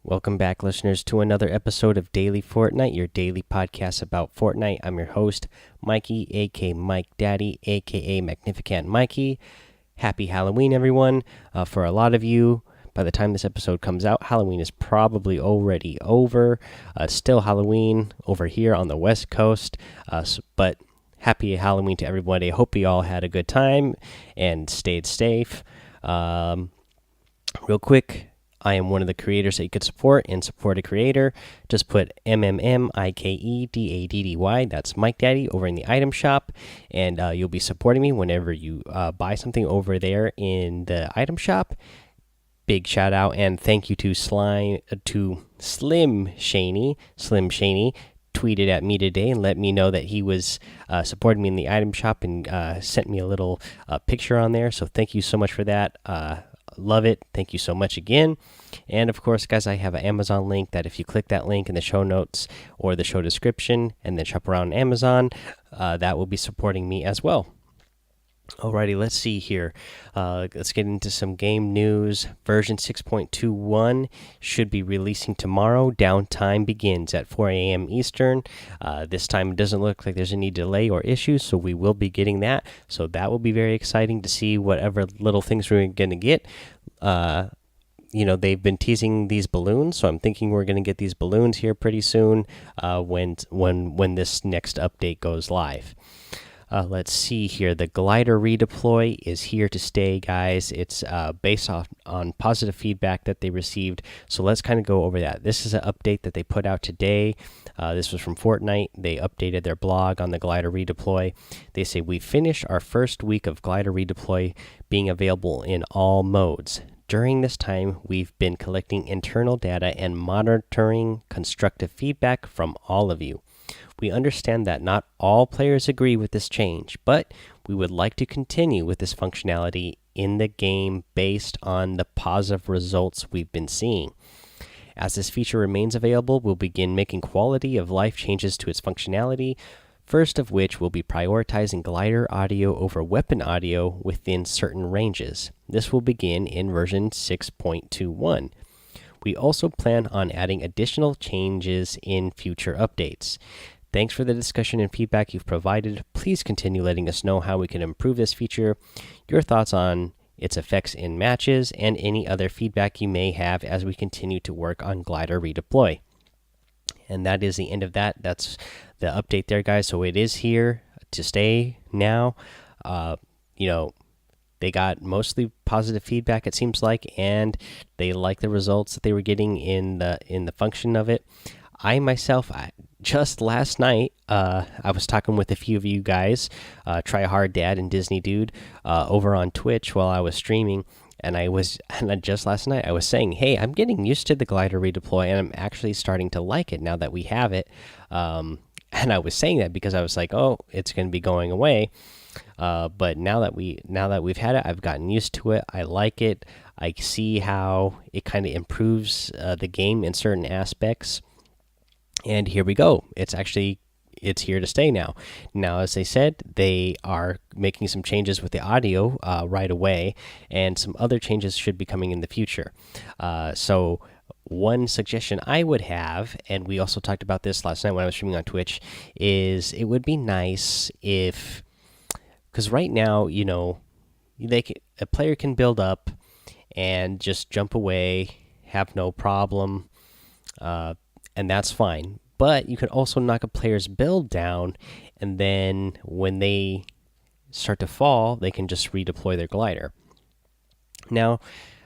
Welcome back, listeners, to another episode of Daily Fortnite, your daily podcast about Fortnite. I'm your host, Mikey, aka Mike Daddy, aka MagnificantMikie. Happy Halloween, everyone. For a lot of you, by the time this episode comes out, Halloween is probably already over. Still Halloween over here on the West Coast, but happy Halloween to everybody. I hope you all had a good time and stayed safe. Real quick, I am one of the creators that you could support and support a creator. Just put MMMikeDaddy. That's Mike Daddy over in the item shop, and you'll be supporting me whenever you buy something over there in the item shop. Big shout out and thank you to Slim Shaney. Slim Shaney tweeted at me today and let me know that he was supporting me in the item shop and sent me a little picture on there. So thank you so much for that. Love it. Thank you so much again. And of course, guys, I have an Amazon link that if you click that link in the show notes or the show description and then shop around Amazon, that will be supporting me as well. Alrighty, let's see here. Let's get into some game news. Version 6.21 should be releasing tomorrow. Downtime begins at 4 a.m. Eastern. This time it doesn't look like there's any delay or issues, so we will be getting that. So that will be very exciting to see whatever little things we're going to get. They've been teasing these balloons, so I'm thinking we're going to get these balloons here pretty soon when this next update goes live. Let's see here. The glider redeploy is here to stay, guys. It's based on positive feedback that they received. So let's kind of go over that. This is an update that they put out today. This was from Fortnite. They updated their blog on the glider redeploy. They say, we finished our first week of glider redeploy being available in all modes. During this time, we've been collecting internal data and monitoring constructive feedback from all of you. We understand that not all players agree with this change, but we would like to continue with this functionality in the game based on the positive results we've been seeing. As this feature remains available, we'll begin making quality of life changes to its functionality, first of which will be prioritizing glider audio over weapon audio within certain ranges. This will begin in version 6.21. We also plan on adding additional changes in future updates. Thanks for the discussion and feedback you've provided. Please continue letting us know how we can improve this feature, your thoughts on its effects in matches, and any other feedback you may have as we continue to work on glider redeploy. And that is the end of that. That's the update there, guys. So it is here to stay now. They got mostly positive feedback, it seems like, and they like the results that they were getting in the function of it. Just last night, I was talking with a few of you guys, Try Hard Dad and Disney Dude, over on Twitch while I was streaming, and just last night I was saying, hey, I'm getting used to the glider redeploy, and I'm actually starting to like it now that we have it. And I was saying that because I was like, oh, it's going to be going away. But now that we've had it, I've gotten used to it. I like it. I see how it kind of improves the game in certain aspects. And here we go. It's here to stay now. Now, as they said, they are making some changes with the audio right away, and some other changes should be coming in the future. So one suggestion I would have, and we also talked about this last night when I was streaming on Twitch, is it would be nice if, because right now, a player can build up and just jump away, have no problem, and that's fine. But you can also knock a player's build down, and then when they start to fall, they can just redeploy their glider. Now,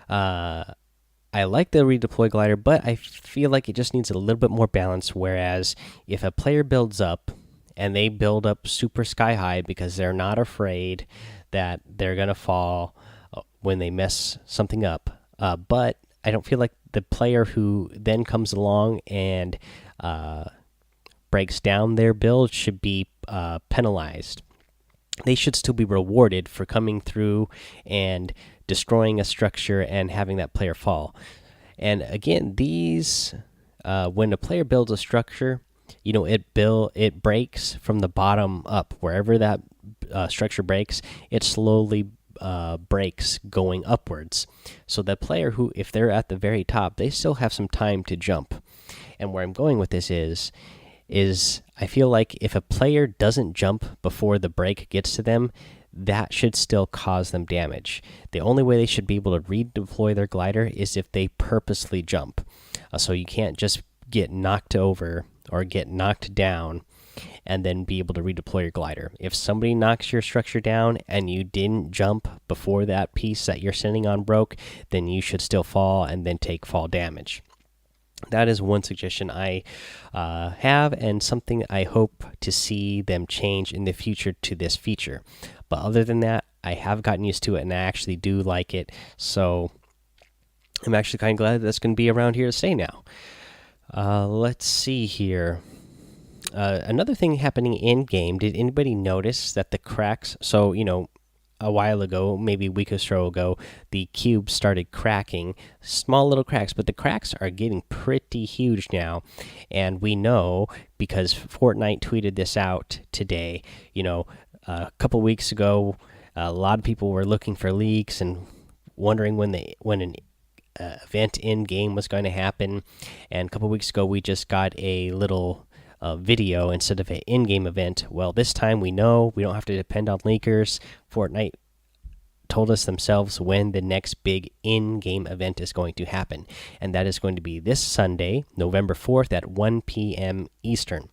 I like the redeploy glider, but I feel like it just needs a little bit more balance. Whereas if a player builds up and they build up super sky high because they're not afraid that they're going to fall when they mess something up, but I don't feel like the player who then comes along and breaks down their build should be penalized. They should still be rewarded for coming through and destroying a structure and having that player fall. And again, when a player builds a structure, it breaks from the bottom up. Wherever that structure breaks, it slowly breaks going upwards. So the player who, if they're at the very top, they still have some time to jump. And where I'm going with this is I feel like if a player doesn't jump before the break gets to them, that should still cause them damage. The only way they should be able to redeploy their glider is if they purposely jump. So you can't just get knocked over or get knocked down and then be able to redeploy your glider. If somebody knocks your structure down and you didn't jump before that piece that you're sitting on broke, then you should still fall and then take fall damage. That is one suggestion I have, and something I hope to see them change in the future to this feature. But other than that, I have gotten used to it, and I actually do like it. So I'm actually kind of glad that that's going to be around here to stay now. Let's see here. Another thing happening in game. Did anybody notice that the cracks? So a while ago, maybe a week or so ago, the cube started cracking, small little cracks, but the cracks are getting pretty huge now. And we know because Fortnite tweeted this out today. A couple weeks ago, a lot of people were looking for leaks and wondering when an event in game was going to happen. And a couple weeks ago, we just got a little video instead of an in-game event. Well, this time we know we don't have to depend on leakers. Fortnite told us themselves when the next big in-game event is going to happen, and that is going to be this Sunday, November 4th at 1 p.m. Eastern.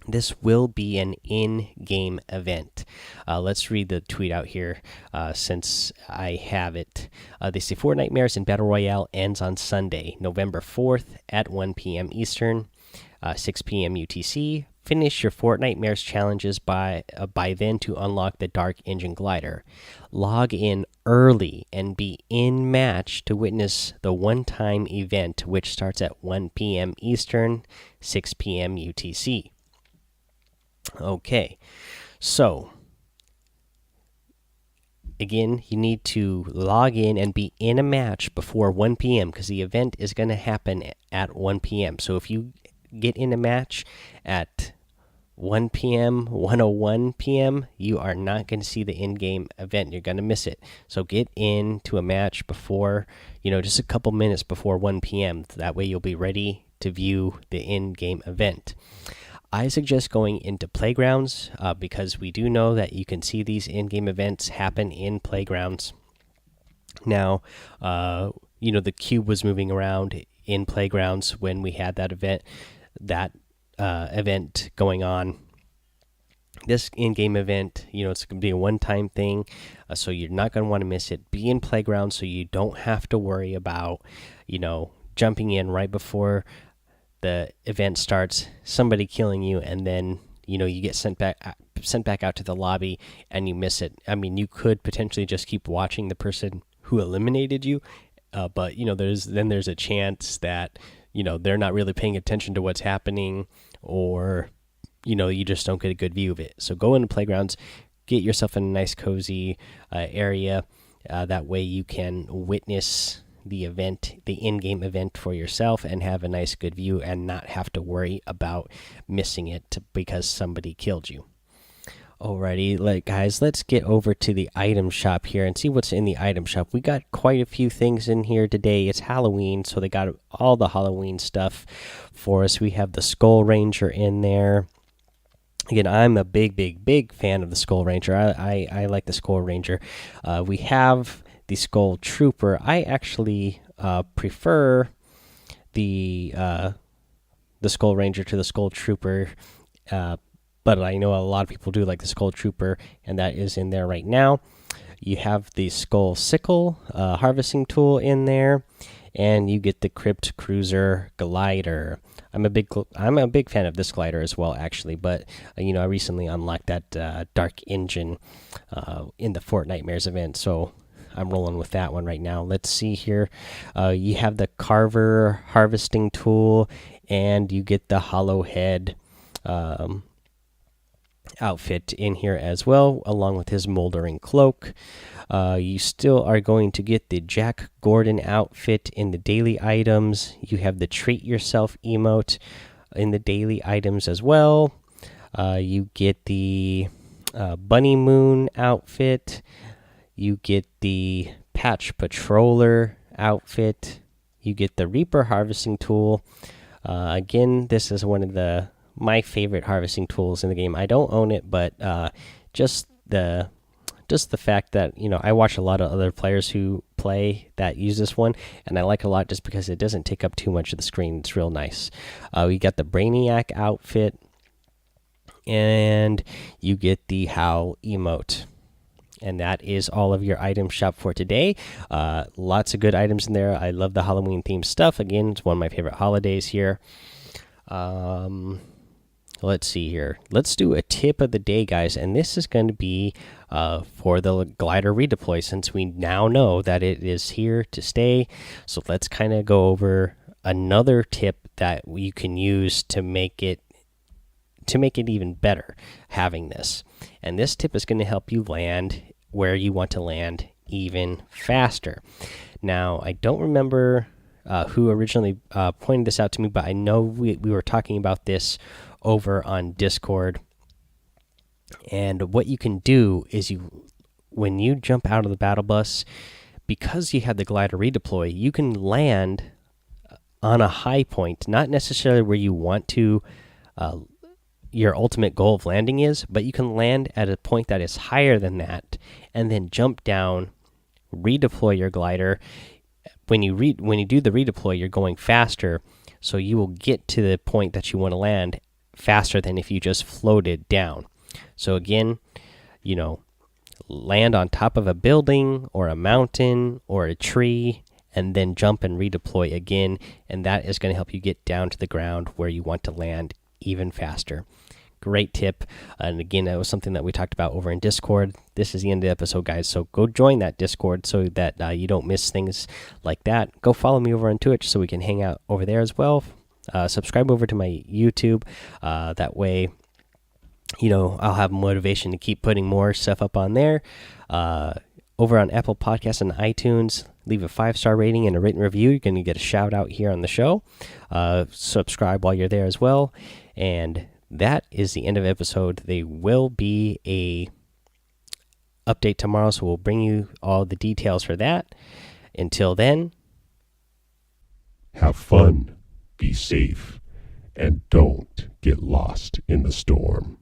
This will be an in-game event. Let's read the tweet out here since I have it. They say Fortnite Mares in Battle Royale ends on Sunday, November 4th at 1 p.m. Eastern. 6 p.m. UTC. Finish your Fortnite Mares challenges by then to unlock the Dark Engine Glider. Log in early and be in match to witness the one-time event, which starts at 1 p.m. Eastern, 6 p.m. UTC. Okay, so again, you need to log in and be in a match before 1 p.m. because the event is going to happen at 1 p.m. So if you get in a match at 1 p.m., 1:01 p.m., you are not going to see the in-game event. You're going to miss it. So get into a match before, just a couple minutes before 1 p.m. That way you'll be ready to view the in-game event. I suggest going into playgrounds because we do know that you can see these in-game events happen in playgrounds. Now, the cube was moving around in playgrounds when we had that event going on. This in-game event, it's going to be a one-time thing, so you're not going to want to miss it. Be in playgrounds so you don't have to worry about, jumping in right before the event starts, somebody killing you, and then you get sent back out to the lobby and you miss it. I mean, you could potentially just keep watching the person who eliminated you, but there's a chance that they're not really paying attention to what's happening, or you just don't get a good view of it. So go into playgrounds, get yourself in a nice cozy area. That way you can witness the event, the in-game event for yourself, and have a nice good view and not have to worry about missing it because somebody killed you. Alrighty, guys, let's get over to the item shop here and see what's in the item shop. We got quite a few things in here today. It's Halloween, so they got all the Halloween stuff for us. We have the Skull Ranger in there. Again, I'm a big fan of the Skull Ranger. I like the Skull Ranger. We have the Skull Trooper. I actually prefer the Skull Ranger to the Skull Trooper, but I know a lot of people do like the Skull Trooper, and that is in there right now. You have the Skull Sickle harvesting tool in there, and you get the Crypt Cruiser glider. I'm a big fan of this glider as well, actually. But I recently unlocked that Dark Engine in the Fortnite Mares event, so I'm rolling with that one right now. Let's see here. You have the Carver harvesting tool, and you get the Hollow Head outfit in here as well, along with his moldering cloak. You still are going to get the Jack Gordon outfit in the daily items. You have the Treat Yourself emote in the daily items as well. You get the Bunny Moon outfit. You get the Patch Patroller outfit. You get the Reaper harvesting tool. Again, this is one of my favorite harvesting tools in the game. I don't own it, but just the fact that I watch a lot of other players who play that use this one, and I like it a lot just because it doesn't take up too much of the screen. It's real nice. We got the Brainiac outfit, and you get the Howl emote. And that is all of your item shop for today. Lots of good items in there. I love the Halloween themed stuff. Again, it's one of my favorite holidays here. Let's see here. Let's do a tip of the day, guys. And this is going to be for the glider redeploy, since we now know that it is here to stay. So let's kind of go over another tip that you can use to make it even better having this. And this tip is going to help you land where you want to land even faster. Now, I don't remember who originally pointed this out to me, but I know we were talking about this over on Discord. And what you can do is when you jump out of the battle bus, because you have the glider redeploy, you can land on a high point, not necessarily where you want to your ultimate goal of landing is, but you can land at a point that is higher than that, and then jump down, redeploy your glider. When you do the redeploy, you're going faster, so you will get to the point that you want to land faster than if you just floated down. So again, land on top of a building or a mountain or a tree, and then jump and redeploy again, and that is going to help you get down to the ground where you want to land even faster. Great tip. And again, that was something that we talked about over in Discord. This is the end of the episode, guys, so go join that Discord so that you don't miss things like that. Go follow me over on Twitch so we can hang out over there as well. Subscribe over to my YouTube. That way, I'll have motivation to keep putting more stuff up on there. Over on Apple Podcasts and iTunes, leave a 5-star rating and a written review. You're going to get a shout out here on the show. Subscribe while you're there as well. And that is the end of the episode. There will be a update tomorrow, so we'll bring you all the details for that. Until then, have fun, be safe, and don't get lost in the storm.